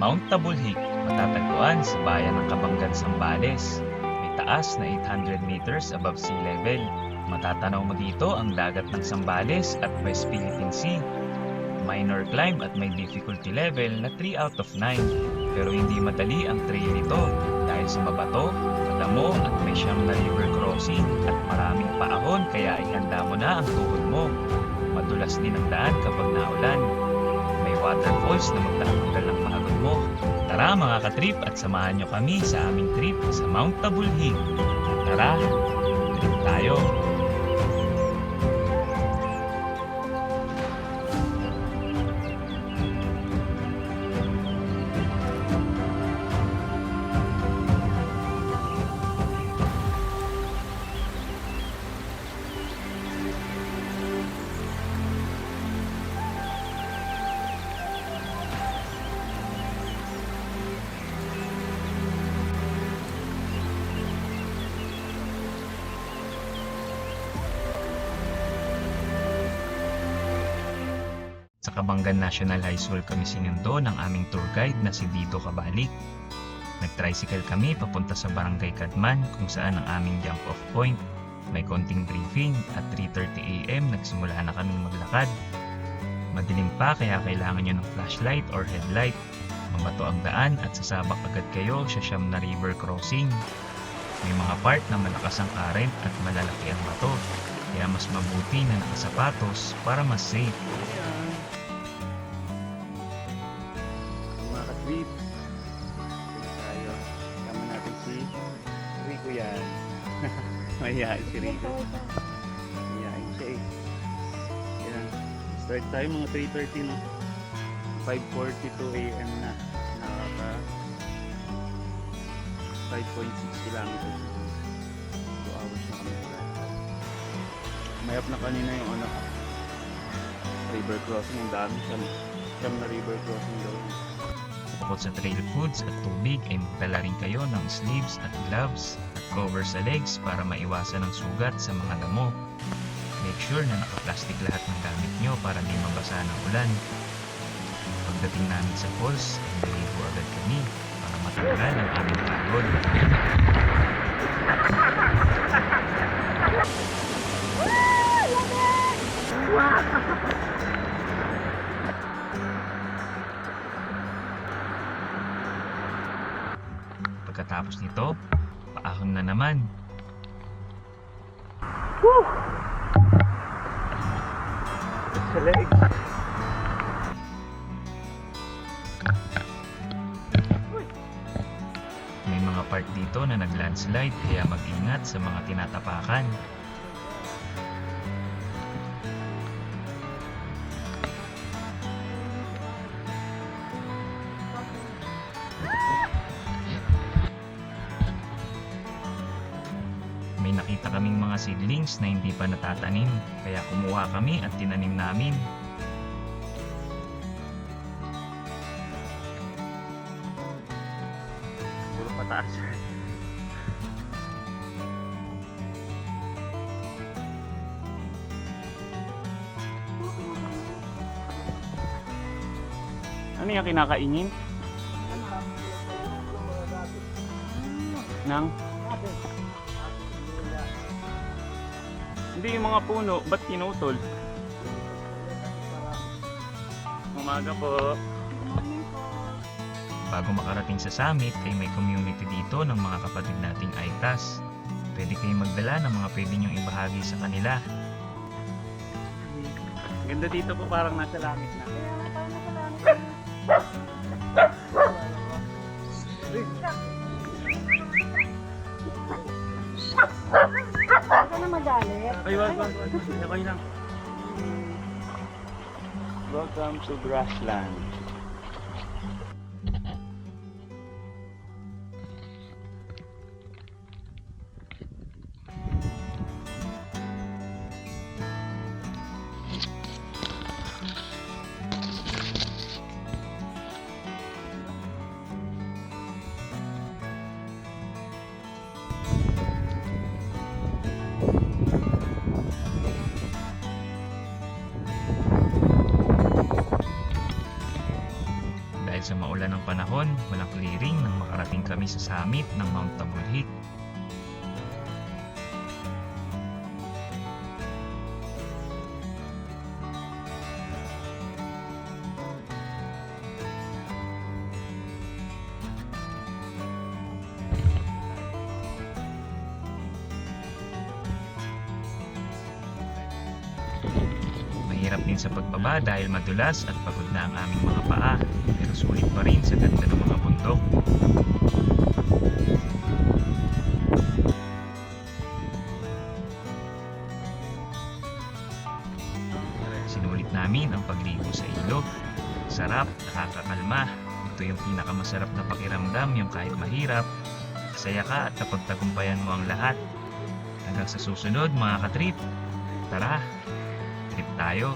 Mount Tabulhik, matatagpuan sa bayan ng Kabanggan, Zambales. May taas na 800 meters above sea level. Matatanaw mo dito ang dagat ng Zambales at West Philippine Sea. Minor climb at may difficulty level na 3 out of 9. Pero hindi madali ang trail nito dahil sa mabato, madamo at may siyang na river crossing at maraming paahon kaya ihanda mo na ang tuhod mo. Madulas din ang daan kapag naulan. May waterfalls na magtatanggal ng pagod mo. Tara mga katrip at samahan nyo kami sa aming trip sa Mount Tabulhik. Tara, trip tayo! Sa Kabanggan National High School kami sinundo ng aming tour guide na si Dito Kabalik. Nag-tricycle kami papunta sa Barangay Kadman kung saan ang aming jump-off point. May konting briefing at 3:30 AM nagsimula na kaming maglakad. Madilim pa kaya kailangan nyo ng flashlight or headlight. Mabato ang daan at sasabak agad kayo sa siyam na river crossing. May mga part na malakas ang current at malalaki ang bato, kaya mas mabuti na nakasapatos para mas safe. Mga ka-trip, tayo. Kasama natin si Rico yan. Mahihain si Rico. Mahihain siya eh. Yan. Start tayo mga 3:30 no? 5:42 AM na. Nakaka 5.6 kilometers. 2 hours na kami. Mayap na kanina yung river crossing. Ang dami siyam na river crossing daw. Bukod sa trail foods at tubig ay magdala rin kayo ng sleeves at gloves at cover sa legs para maiwasan ang sugat sa mga damo. Make sure na naka-plastic lahat ng gamit nyo para di mabasa ng ulan. Pagdating namin sa falls, ay naligo agad kami para matanggal ang aming pagod. Pagkatapos nito, paahon na naman. Sa legs. May mga part dito na nag-landslide kaya mag-ingat sa mga tinatapakan. May nakita kaming mga seedlings na hindi pa natatanim, kaya kumuha kami at tinanim namin. Puro pataas. Ano yung kinakainin? Nang? Hindi yung mga puno, ba't pinutol? Umaga po. Bago makarating sa summit ay may community dito ng mga kapatid nating Aitas. Pwede kayong magdala ng mga pwede nyong ibahagi sa kanila. Ganda dito po, parang nasa langit na. Huwag ka na magalit. Ay, wag. Okay lang. Welcome to Grassland. Dahil sa maulan ng panahon, walang clearing nang makarating kami sa summit ng Mount Tabulhik. Mahirap din sa pagbaba dahil madulas at pagod na ang aming mga paa, pero sulit pa rin sa ganda ng mga bundok. Sinulit namin ang pagligo sa ilog. Sarap, nakakakalma. Ito yung pinakamasarap na pakiramdam, yung kahit mahirap, masaya ka at napagtagumpayan mo ang lahat. Hanggang sa susunod mga katrip, tara, trip tayo.